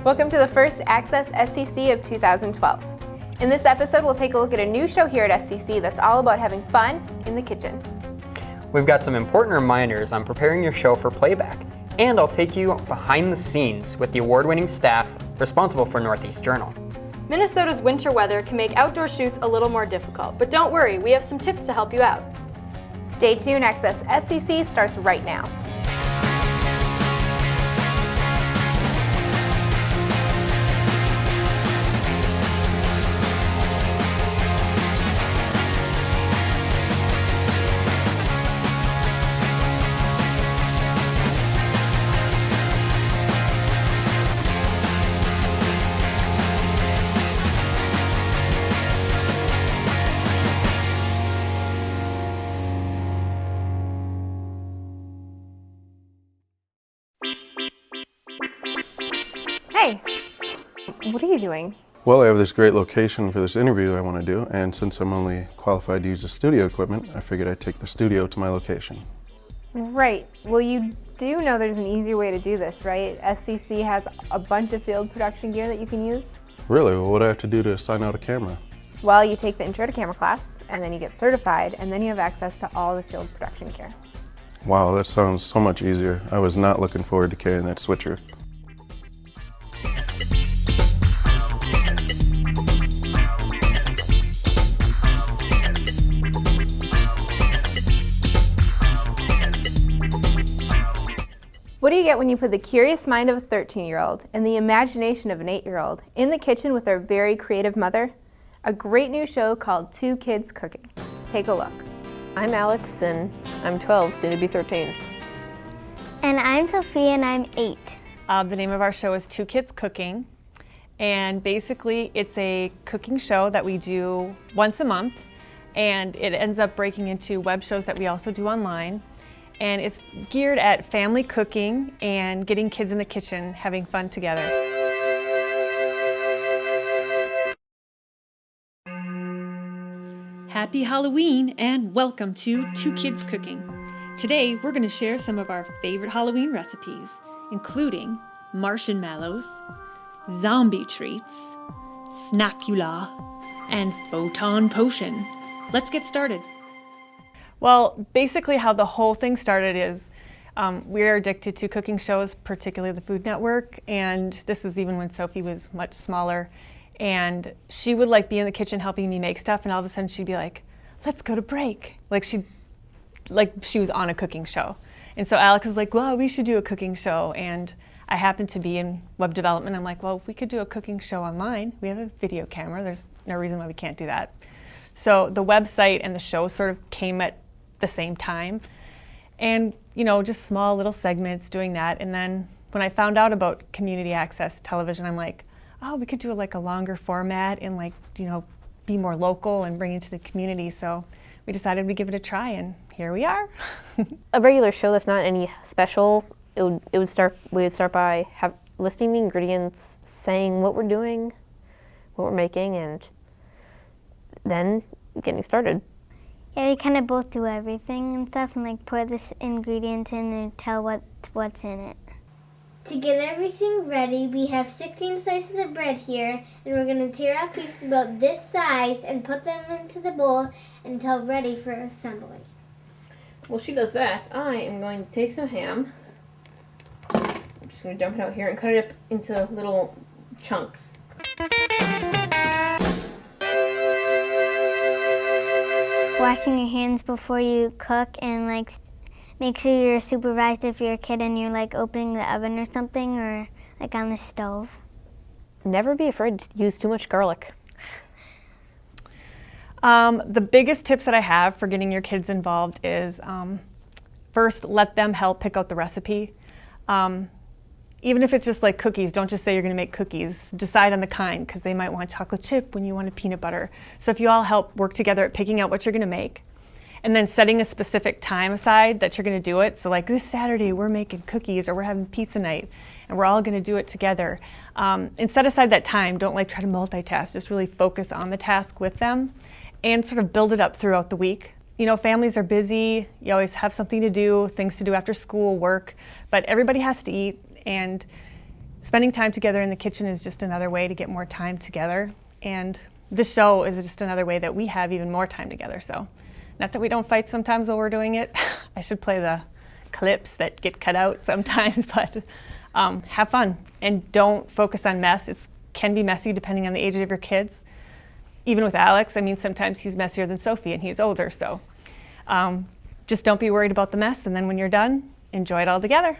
Welcome to the first Access SCC of 2012. In this episode, we'll take a look at a new show here at SCC that's all about having fun in the kitchen. We've got some important reminders on preparing your show for playback, and I'll take you behind the scenes with the award-winning staff responsible for Northeast Journal. Minnesota's winter weather can make outdoor shoots a little more difficult, but don't worry, we have some tips to help you out. Stay tuned, Access SCC starts right now. Hey, what are you doing? Well, I have this great location for this interview I want to do, and since I'm only qualified to use the studio equipment, I figured I'd take the studio to my location. Right. Well, you do know there's an easier way to do this, right? SCC has a bunch of field production gear that you can use. Really? Well, what do I have to do to assign out a camera? Well, you take the intro to camera class, and then you get certified, and then you have access to all the field production gear. Wow, that sounds so much easier. I was not looking forward to carrying that switcher. What do you get when you put the curious mind of a 13-year-old and the imagination of an 8-year-old in the kitchen with their very creative mother? A great new show called Two Kids Cooking. Take a look. I'm Alex and I'm 12, soon to be 13. And I'm Sophia and I'm 8. The name of our show is Two Kids Cooking, and basically it's a cooking show that we do once a month, and it ends up breaking into web shows that we also do online. And it's geared at family cooking and getting kids in the kitchen having fun together. Happy Halloween and welcome to Two Kids Cooking. Today we're going to share some of our favorite Halloween recipes, including marshmallows, zombie treats, snackula, and photon potion. Let's get started. Well, basically how the whole thing started is we're addicted to cooking shows, particularly the Food Network, and this is even when Sophie was much smaller, and she would like be in the kitchen helping me make stuff, and all of a sudden she'd be like, let's go to break. Like she was on a cooking show. And so Alex is like, well, we should do a cooking show, and I happened to be in web development. I'm like, well, if we could do a cooking show online, we have a video camera, there's no reason why we can't do that. So the website and the show sort of came at the same time, and just small little segments doing that. And then when I found out about community access television, I'm like, oh, we could do like a longer format and be more local and bring it to the community. So we decided we'd give it a try, and here we are. A regular show that's not any special, we would start by listing the ingredients, saying what we're doing, what we're making, and then getting started. Yeah, we kind of both do everything and stuff, and put this ingredient in and tell what's in it. To get everything ready, we have 16 slices of bread here, and we're going to tear out pieces about this size and put them into the bowl until ready for assembly. While she does that, I am going to take some ham. I'm just going to dump it out here and cut it up into little chunks. Washing your hands before you cook, and make sure you're supervised if you're a kid and you're opening the oven or something, or on the stove. Never be afraid to use too much garlic. The biggest tips that I have for getting your kids involved is first, let them help pick out the recipe. Even if it's just like cookies, don't just say you're going to make cookies. Decide on the kind, because they might want chocolate chip when you want a peanut butter. So if you all help work together at picking out what you're going to make, and then setting a specific time aside that you're going to do it. So this Saturday we're making cookies, or we're having pizza night, and we're all going to do it together. And set aside that time. Don't try to multitask. Just really focus on the task with them, and sort of build it up throughout the week. Families are busy. You always have something to do, things to do after school, work, but everybody has to eat. And spending time together in the kitchen is just another way to get more time together. And this show is just another way that we have even more time together. So, not that we don't fight sometimes while we're doing it. I should play the clips that get cut out sometimes, but have fun and don't focus on mess. It can be messy depending on the age of your kids. Even with Alex, I mean, sometimes he's messier than Sophie and he's older, so just don't be worried about the mess, and then when you're done, enjoy it all together.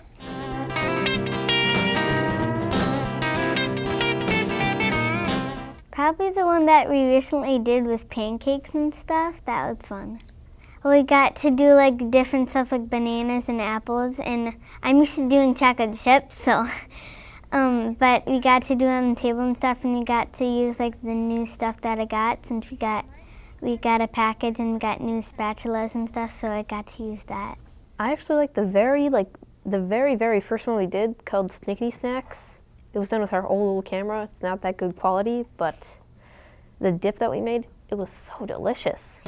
Probably the one that we recently did with pancakes and stuff. That was fun. We got to do like different stuff like bananas and apples, and I'm used to doing chocolate chips, so but we got to do it on the table and stuff, and we got to use like the new stuff that I got since we got a package and got new spatulas and stuff, so I got to use that. I actually like the very first one we did called Snickety Snacks. It was done with our old camera. It's not that good quality, but the dip that we made, it was so delicious.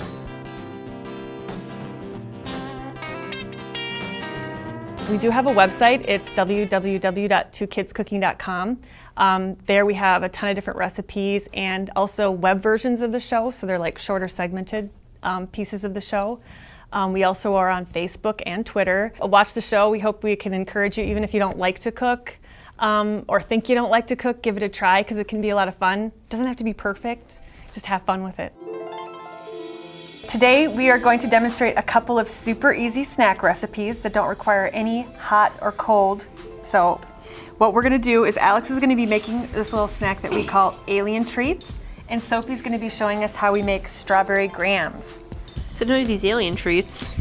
We do have a website. It's www.twokidscooking.com. There we have a ton of different recipes and also web versions of the show, so they're like shorter segmented pieces of the show. We also are on Facebook and Twitter. Watch the show. We hope we can encourage you, even if you don't like to cook or think you don't like to cook, give it a try because it can be a lot of fun. It doesn't have to be perfect, just have fun with it. Today we are going to demonstrate a couple of super easy snack recipes that don't require any hot or cold. So what we're gonna do is Alex is gonna be making this little snack that we call alien treats, and Sophie's gonna be showing us how we make strawberry grams. So to make these alien treats,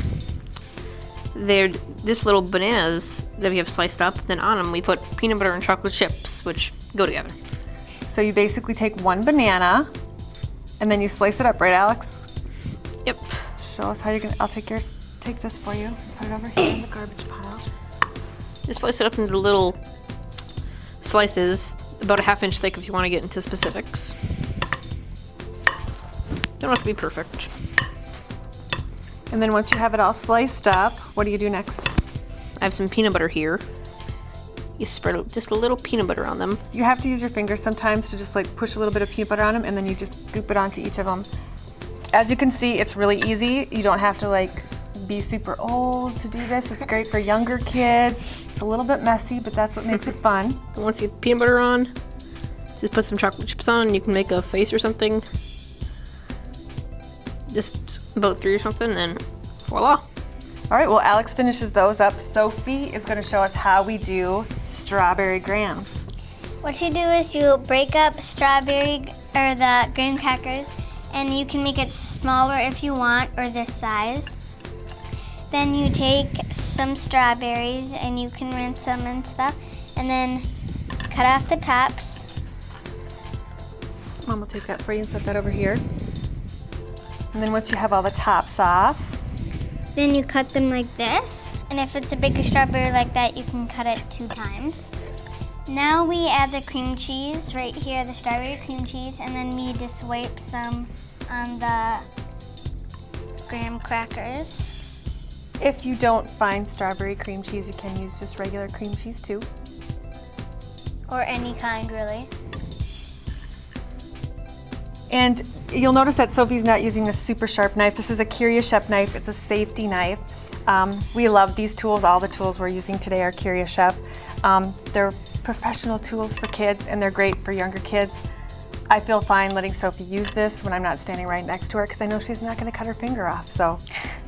they're this little bananas that we have sliced up, then on them we put peanut butter and chocolate chips, which go together. So you basically take one banana and then you slice it up, right Alex? Yep. Show us how you're gonna, I'll take this for you. Put it over here in the garbage pile. Just slice it up into little slices, about a ½ inch thick if you want to get into specifics. Don't have to be perfect. And then once you have it all sliced up, what do you do next? I have some peanut butter here. You spread just a little peanut butter on them. You have to use your fingers sometimes to just like push a little bit of peanut butter on them, and then you just scoop it onto each of them. As you can see, it's really easy. You don't have to like be super old to do this. It's great for younger kids. It's a little bit messy, but that's what makes it fun. And once you get peanut butter on, just put some chocolate chips on. You can make a face or something. Just about 3 or something, and voila. All right, well, Alex finishes those up. Sophie is gonna show us how we do strawberry grams. What you do is you break up strawberry or the graham crackers, and you can make it smaller if you want, or this size. Then you take some strawberries and you can rinse them and stuff, and then cut off the tops. Mom will take that for you and set that over here. And then once you have all the tops off, Then you cut them like this, and if it's a bigger strawberry like that, you can cut it 2 times. Now we add the cream cheese, right here, the strawberry cream cheese, and then we just wipe some on the graham crackers. if you don't find strawberry cream cheese, you can use just regular cream cheese too. Or any kind, really. And you'll notice that Sophie's not using this super sharp knife. This is a Curious Chef knife. It's a safety knife. We love these tools. All the tools we're using today are Curious Chef. They're professional tools for kids, and they're great for younger kids. I feel fine letting Sophie use this when I'm not standing right next to her because I know she's not going to cut her finger off. So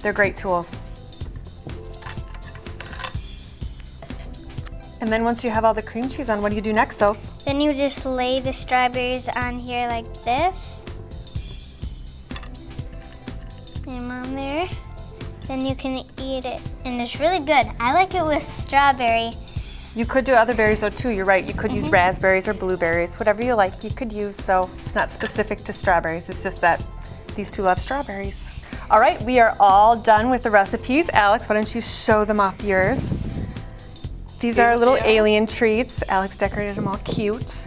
they're great tools. And then once you have all the cream cheese on, what do you do next, Soph? Then you just lay the strawberries on here like this. Put them on there. Then you can eat it, and it's really good. I like it with strawberry. You could do other berries though too, you're right. You could use raspberries or blueberries, whatever you like, you could use. So it's not specific to strawberries, it's just that these two love strawberries. All right, we are all done with the recipes. Alex, why don't you show them off yours? These are little alien treats. Alex decorated them all cute.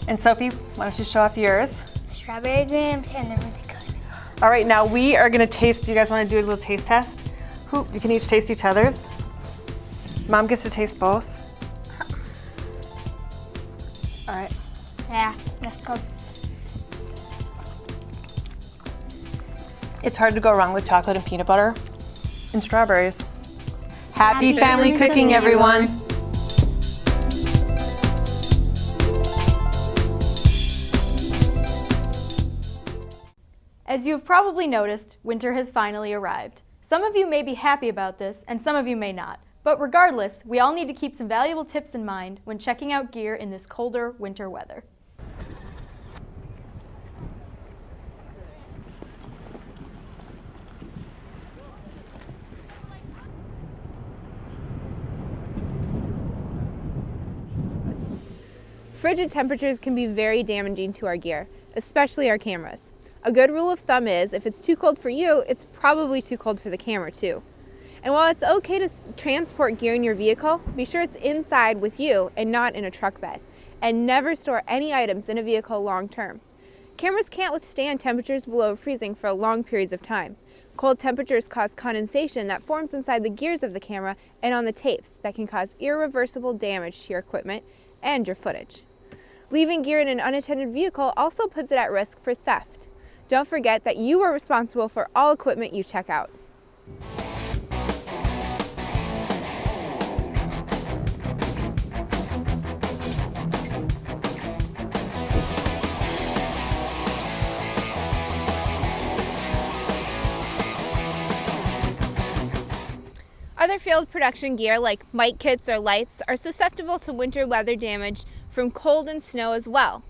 And Sophie, why don't you show off yours? Strawberry grams, and they're really good. All right, now we are gonna taste. Do you guys wanna do a little taste test? You can each taste each other's. Mom gets to taste both. All right. Yeah, let's go. It's hard to go wrong with chocolate and peanut butter and strawberries. Happy family cooking, everyone. As you've probably noticed, winter has finally arrived. Some of you may be happy about this, and some of you may not. But regardless, we all need to keep some valuable tips in mind when checking out gear in this colder winter weather. Frigid temperatures can be very damaging to our gear, especially our cameras. A good rule of thumb is if it's too cold for you, it's probably too cold for the camera too. And while it's okay to transport gear in your vehicle, be sure it's inside with you and not in a truck bed. And never store any items in a vehicle long term. Cameras can't withstand temperatures below freezing for long periods of time. Cold temperatures cause condensation that forms inside the gears of the camera and on the tapes that can cause irreversible damage to your equipment and your footage. Leaving gear in an unattended vehicle also puts it at risk for theft. Don't forget that you are responsible for all equipment you check out. Other field production gear like mic kits or lights are susceptible to winter weather damage from cold and snow as well.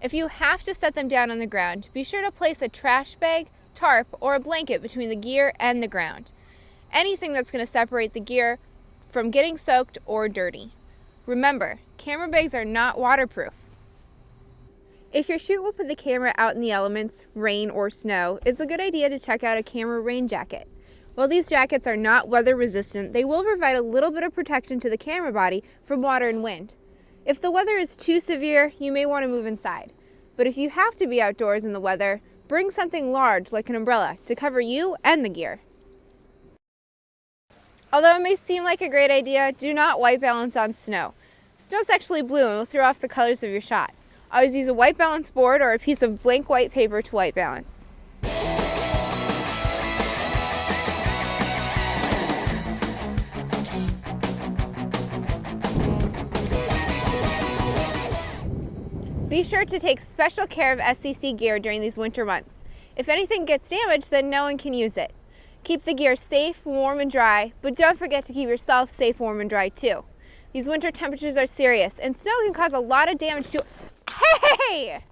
If you have to set them down on the ground, be sure to place a trash bag, tarp, or a blanket between the gear and the ground. Anything that's going to separate the gear from getting soaked or dirty. Remember, camera bags are not waterproof. If your shoot will put the camera out in the elements, rain or snow, it's a good idea to check out a camera rain jacket. While these jackets are not weather resistant, they will provide a little bit of protection to the camera body from water and wind. If the weather is too severe, you may want to move inside. But if you have to be outdoors in the weather, bring something large like an umbrella to cover you and the gear. Although it may seem like a great idea, do not white balance on snow. Snow's actually blue and will throw off the colors of your shot. Always use a white balance board or a piece of blank white paper to white balance. Be sure to take special care of SCC gear during these winter months. If anything gets damaged, then no one can use it. Keep the gear safe, warm, and dry, but don't forget to keep yourself safe, warm, and dry too. These winter temperatures are serious, and snow can cause a lot of damage to... Hey!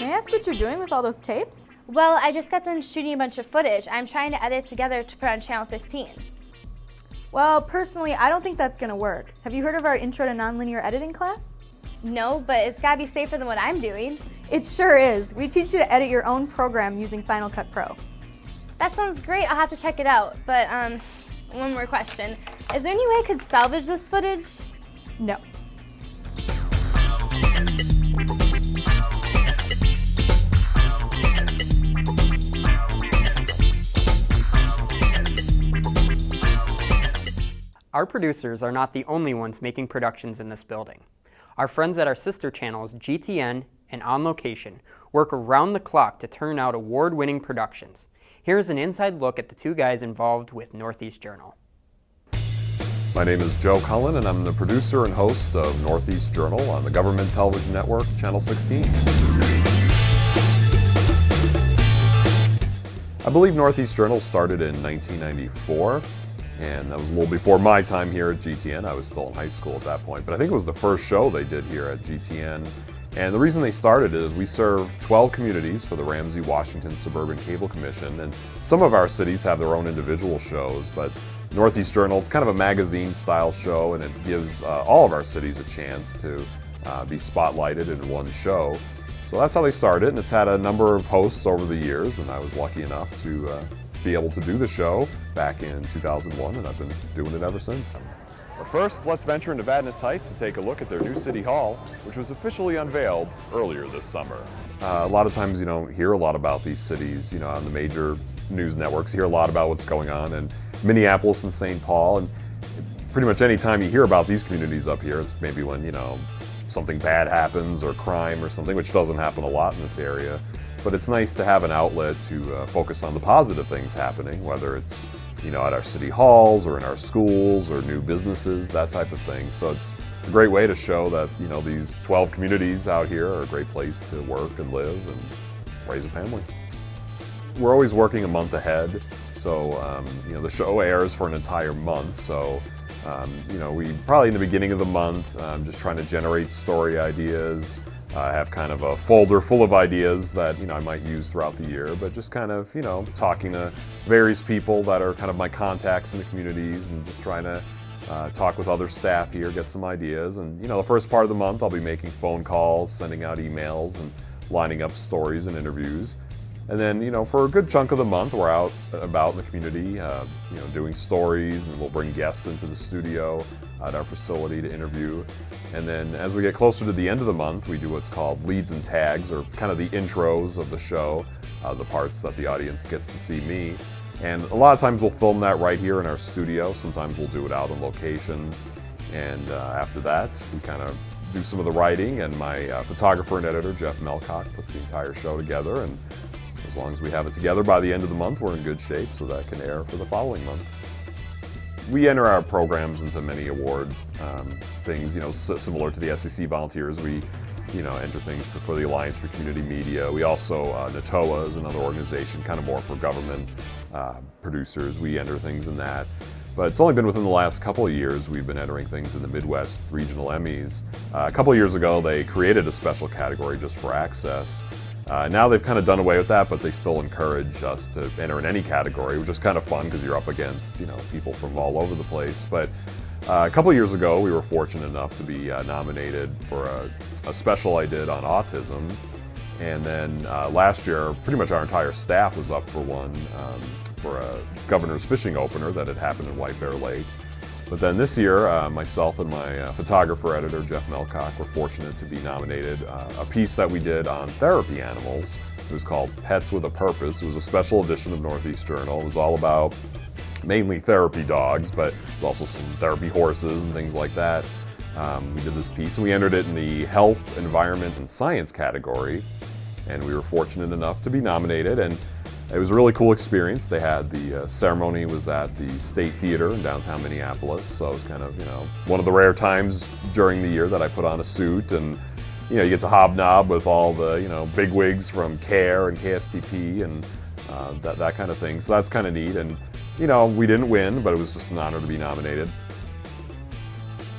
May I ask what you're doing with all those tapes? Well, I just got done shooting a bunch of footage. I'm trying to edit together to put on Channel 15. Well, personally, I don't think that's going to work. Have you heard of our Intro to Nonlinear Editing class? No, but it's got to be safer than what I'm doing. It sure is. We teach you to edit your own program using Final Cut Pro. That sounds great. I'll have to check it out. But one more question. Is there any way I could salvage this footage? No. Our producers are not the only ones making productions in this building. Our friends at our sister channels, GTN and On Location, work around the clock to turn out award-winning productions. Here's an inside look at the two guys involved with Northeast Journal. My name is Joe Cullen, and I'm the producer and host of Northeast Journal on the government television network, Channel 16. I believe Northeast Journal started in 1994. And that was a little before my time here at GTN. I was still in high school at that point. But I think it was the first show they did here at GTN. And the reason they started is we serve 12 communities for the Ramsey Washington Suburban Cable Commission. And some of our cities have their own individual shows, but Northeast Journal, it's kind of a magazine-style show, and it gives all of our cities a chance to be spotlighted in one show. So that's how they started, and it's had a number of hosts over the years, and I was lucky enough to be able to do the show back in 2001, and I've been doing it ever since. But first, let's venture into Vadnais Heights to take a look at their new City Hall, which was officially unveiled earlier this summer. A lot of times you don't hear a lot about these cities, on the major news networks. You hear a lot about what's going on in Minneapolis and St. Paul, and pretty much any time you hear about these communities up here, it's maybe when, something bad happens or crime or something, which doesn't happen a lot in this area. But it's nice to have an outlet to focus on the positive things happening, whether it's, at our city halls or in our schools or new businesses, that type of thing. So it's a great way to show that, these 12 communities out here are a great place to work and live and raise a family. We're always working a month ahead, so the show airs for an entire month. So we probably in the beginning of the month just trying to generate story ideas. I have kind of a folder full of ideas that I might use throughout the year, but just kind of talking to various people that are kind of my contacts in the communities and just trying to talk with other staff here, get some ideas. And the first part of the month I'll be making phone calls, sending out emails, and lining up stories and interviews. And then, for a good chunk of the month, we're out about in the community, doing stories, and we'll bring guests into the studio at our facility to interview. And then as we get closer to the end of the month, we do what's called leads and tags, or kind of the intros of the show, the parts that the audience gets to see me. And a lot of times we'll film that right here in our studio. Sometimes we'll do it out on location. And after that, we kind of do some of the writing, and my photographer and editor, Jeff Melcock, puts the entire show together. And as long as we have it together by the end of the month, we're in good shape, so that can air for the following month. We enter our programs into many award things, similar to the SCC volunteers. We, enter things for the Alliance for Community Media. We also, NATOA is another organization, kind of more for government producers. We enter things in that. But it's only been within the last couple of years we've been entering things in the Midwest Regional Emmys. A couple of years ago, they created a special category just for access. Now they've kind of done away with that, but they still encourage us to enter in any category, which is kind of fun because you're up against, people from all over the place. But a couple of years ago, we were fortunate enough to be nominated for a special I did on autism. And then last year, pretty much our entire staff was up for one for a governor's fishing opener that had happened in White Bear Lake. But then this year, myself and my photographer editor, Jeff Melcock, were fortunate to be nominated a piece that we did on therapy animals. It was called Pets with a Purpose. It was a special edition of Northeast Journal. It was all about mainly therapy dogs, but there's also some therapy horses and things like that. We did this piece, and we entered it in the Health, Environment, and Science category. And we were fortunate enough to be nominated. And it was a really cool experience. They had the ceremony was at the State Theater in downtown Minneapolis, so it was kind of one of the rare times during the year that I put on a suit, and you get to hobnob with all the bigwigs from CARE and KSTP and that kind of thing. So that's kind of neat. And we didn't win, but it was just an honor to be nominated.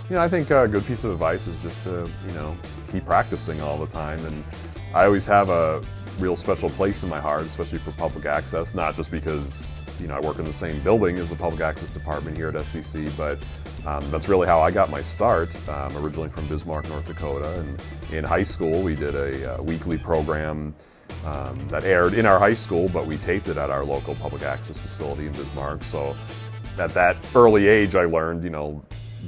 I think a good piece of advice is just to keep practicing all the time. And I always have a real special place in my heart, especially for public access, not just because I work in the same building as the public access department here at SCC, but that's really how I got my start. Originally from Bismarck, North Dakota, and in high school we did a weekly program that aired in our high school, but we taped it at our local public access facility in Bismarck. So at that early age I learned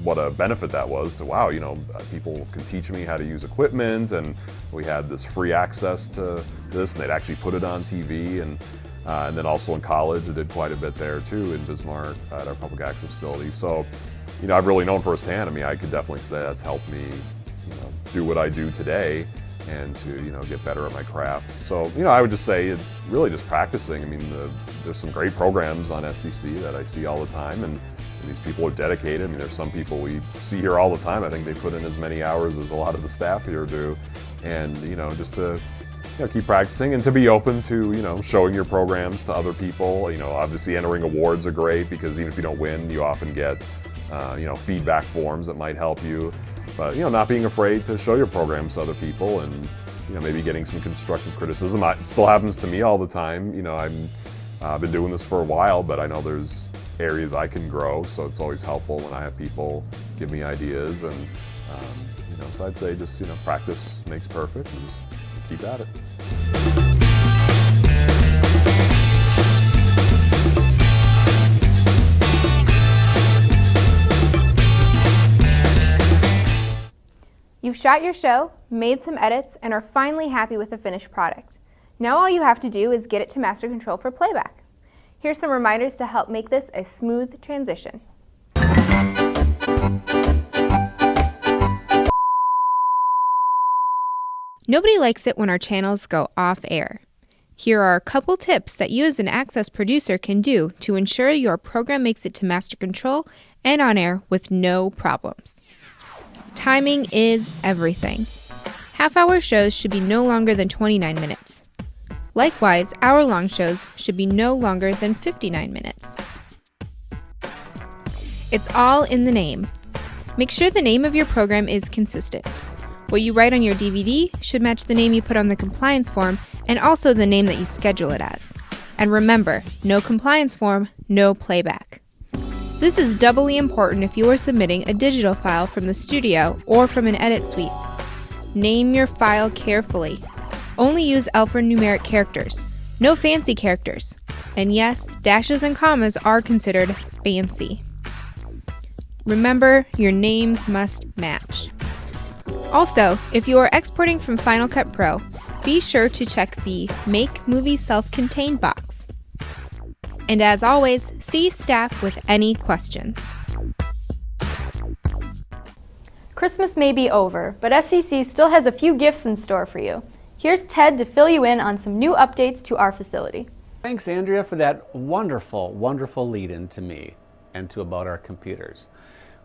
what a benefit that was to, wow, people can teach me how to use equipment, and we had this free access to this, and they'd actually put it on TV. And then also in college I did quite a bit there too in Bismarck at our public access facility. So I've really known firsthand. I could definitely say that's helped me do what I do today, and to get better at my craft. So I would just say it's really just practicing. There's some great programs on SCC that I see all the time, and these people are dedicated. There's some people we see here all the time. I think they put in as many hours as a lot of the staff here do. And just to keep practicing and to be open to showing your programs to other people. Obviously entering awards are great because even if you don't win, you often get feedback forms that might help you. But not being afraid to show your programs to other people, and maybe getting some constructive criticism. It still happens to me all the time. I've been doing this for a while, but I know there's areas I can grow, so it's always helpful when I have people give me ideas. And so I'd say just practice makes perfect, and just keep at it. You've shot your show, made some edits, and are finally happy with the finished product. Now all you have to do is get it to Master Control for playback. Here's some reminders to help make this a smooth transition. Nobody likes it when our channels go off air. Here are a couple tips that you as an Access producer can do to ensure your program makes it to Master Control and on air with no problems. Timing is everything. Half-hour shows should be no longer than 29 minutes. Likewise, hour-long shows should be no longer than 59 minutes. It's all in the name. Make sure the name of your program is consistent. What you write on your DVD should match the name you put on the compliance form and also the name that you schedule it as. And remember, no compliance form, no playback. This is doubly important if you are submitting a digital file from the studio or from an edit suite. Name your file carefully. Only use alphanumeric characters, no fancy characters. And yes, dashes and commas are considered fancy. Remember, your names must match. Also, if you are exporting from Final Cut Pro, be sure to check the Make Movie Self-Contained box. And as always, see staff with any questions. Christmas may be over, but SCC still has a few gifts in store for you. Here's Ted to fill you in on some new updates to our facility. Thanks, Andrea, for that wonderful, wonderful lead-in to me and to about our computers.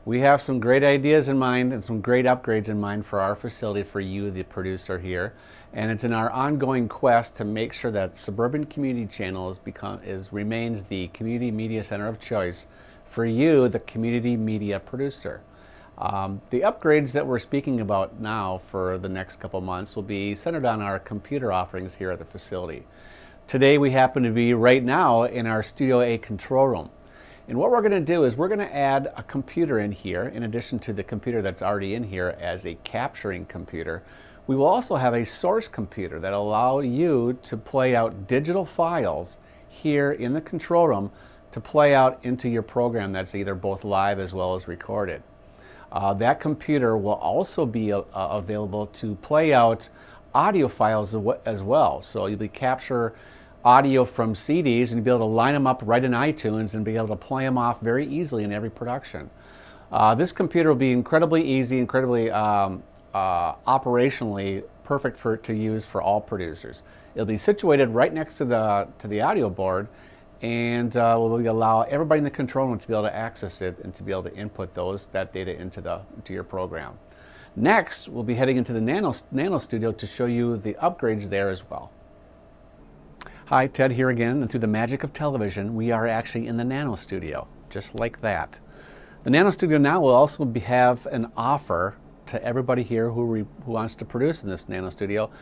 We have some great ideas in mind and some great upgrades in mind for our facility for you, the producer here. And it's in our ongoing quest to make sure that Suburban Community Channels remains the community media center of choice for you, the community media producer. The upgrades that we're speaking about now for the next couple months will be centered on our computer offerings here at the facility. Today we happen to be right now in our Studio A control room. And what we're going to do is we're going to add a computer in here, in addition to the computer that's already in here as a capturing computer. We will also have a source computer that will allow you to play out digital files here in the control room to play out into your program that's either both live as well as recorded. That computer will also be available to play out audio files as well. So you'll be capture audio from CDs and you'll be able to line them up right in iTunes and be able to play them off very easily in every production. This computer will be incredibly easy, incredibly operationally perfect to use for all producers. It'll be situated right next to the audio board, and will allow everybody in the control room to be able to access it and to be able to input that data into your program. Next, we'll be heading into the Nano Studio to show you the upgrades there as well. Hi, Ted here again, and through the magic of television, we are actually in the Nano Studio, just like that. The Nano Studio now will also have an offer to everybody here who wants to produce in this Nano Studio,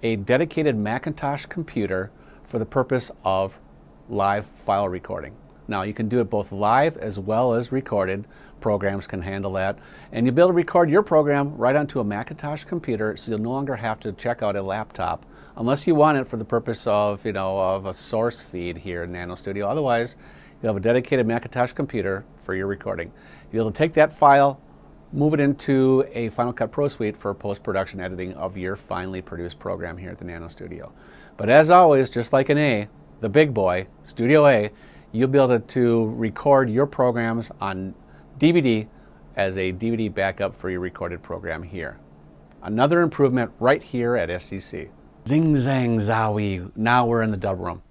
a dedicated Macintosh computer for the purpose of live file recording. Now you can do it both live as well as recorded. Programs can handle that, and you'll be able to record your program right onto a Macintosh computer, so you'll no longer have to check out a laptop unless you want it for the purpose of of a source feed here in Nano Studio. Otherwise, you'll have a dedicated Macintosh computer for your recording. You'll be able to take that file, move it into a Final Cut Pro suite for post-production editing of your finally produced program here at the Nano Studio. But as always, just like an A, the big boy, Studio A, you'll be able to record your programs on DVD as a DVD backup for your recorded program here. Another improvement right here at SCC. Zing, zang, zowie. Now we're in the dub room.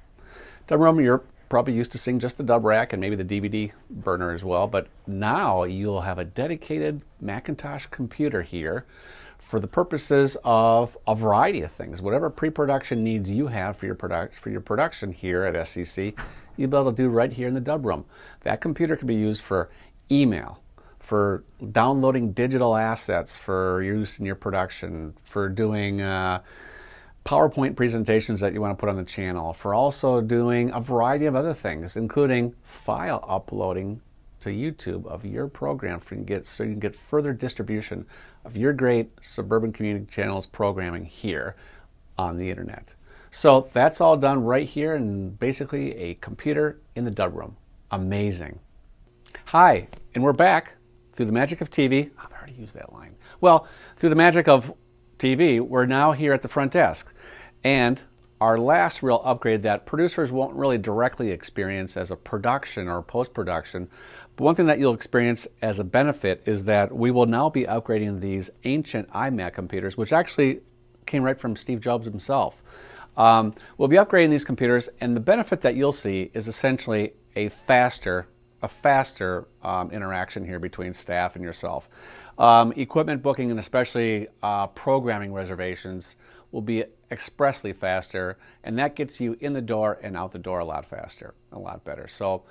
Dub room, you're probably used to seeing just the dub rack and maybe the DVD burner as well, but now you'll have a dedicated Macintosh computer here for the purposes of a variety of things. Whatever pre-production needs you have for your production here at SCC, you'll be able to do right here in the dub room. That computer can be used for email, for downloading digital assets for use in your production, for doing PowerPoint presentations that you want to put on the channel, for also doing a variety of other things, including file uploading to YouTube of your program so you can get further distribution of your great Suburban Community Channels programming here on the internet. So that's all done right here in basically a computer in the dub room. Amazing. Hi, and we're back through the magic of TV. I've already use that line? Well, through the magic of TV, we're now here at the front desk. And our last real upgrade that producers won't really directly experience as a production or post-production, but one thing that you'll experience as a benefit is that we will now be upgrading these ancient iMac computers, which actually came right from Steve Jobs himself. We'll be upgrading these computers, and the benefit that you'll see is essentially a faster interaction here between staff and yourself. Equipment booking and especially programming reservations will be expressly faster, and that gets you in the door and out the door a lot faster, a lot better. So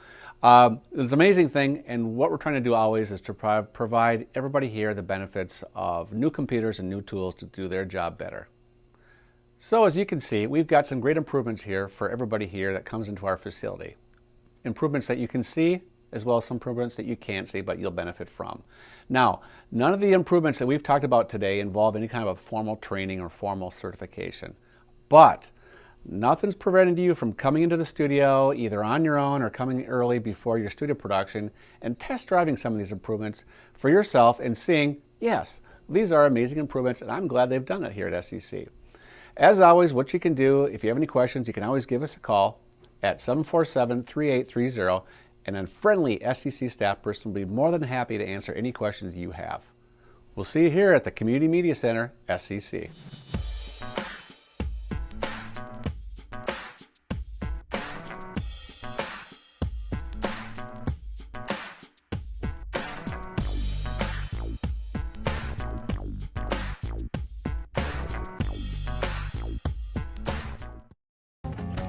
it's an amazing thing, and what we're trying to do always is to provide everybody here the benefits of new computers and new tools to do their job better. So as you can see, we've got some great improvements here for everybody here that comes into our facility. Improvements that you can see, as well as some improvements that you can't see but you'll benefit from. Now, none of the improvements that we've talked about today involve any kind of a formal training or formal certification. But nothing's preventing you from coming into the studio either on your own or coming early before your studio production and test driving some of these improvements for yourself and seeing, yes, these are amazing improvements and I'm glad they've done it here at SCC. As always, what you can do, if you have any questions, you can always give us a call at 747-3830, and a friendly SCC staff person will be more than happy to answer any questions you have. We'll see you here at the Community Media Center, SCC.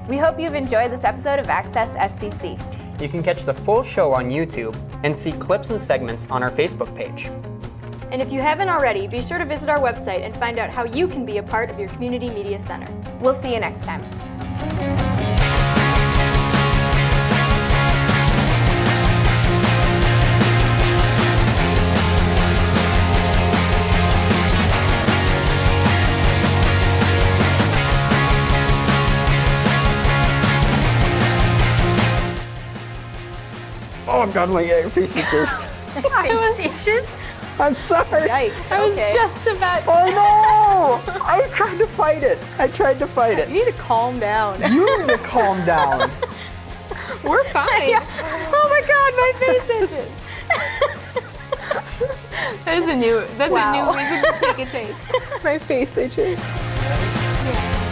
We hope you've enjoyed this episode of Access SCC. You can catch the full show on YouTube and see clips and segments on our Facebook page. And if you haven't already, be sure to visit our website and find out how you can be a part of your Community Media Center. We'll see you next time. Oh God, my face itches. Face itches? I'm sorry. Yikes. I was just about to. Oh no! I tried to fight it. You need to calm down. You need to calm down. We're fine. Oh my God, my face itches. That's a new reason to take a take. My face itches. Yeah.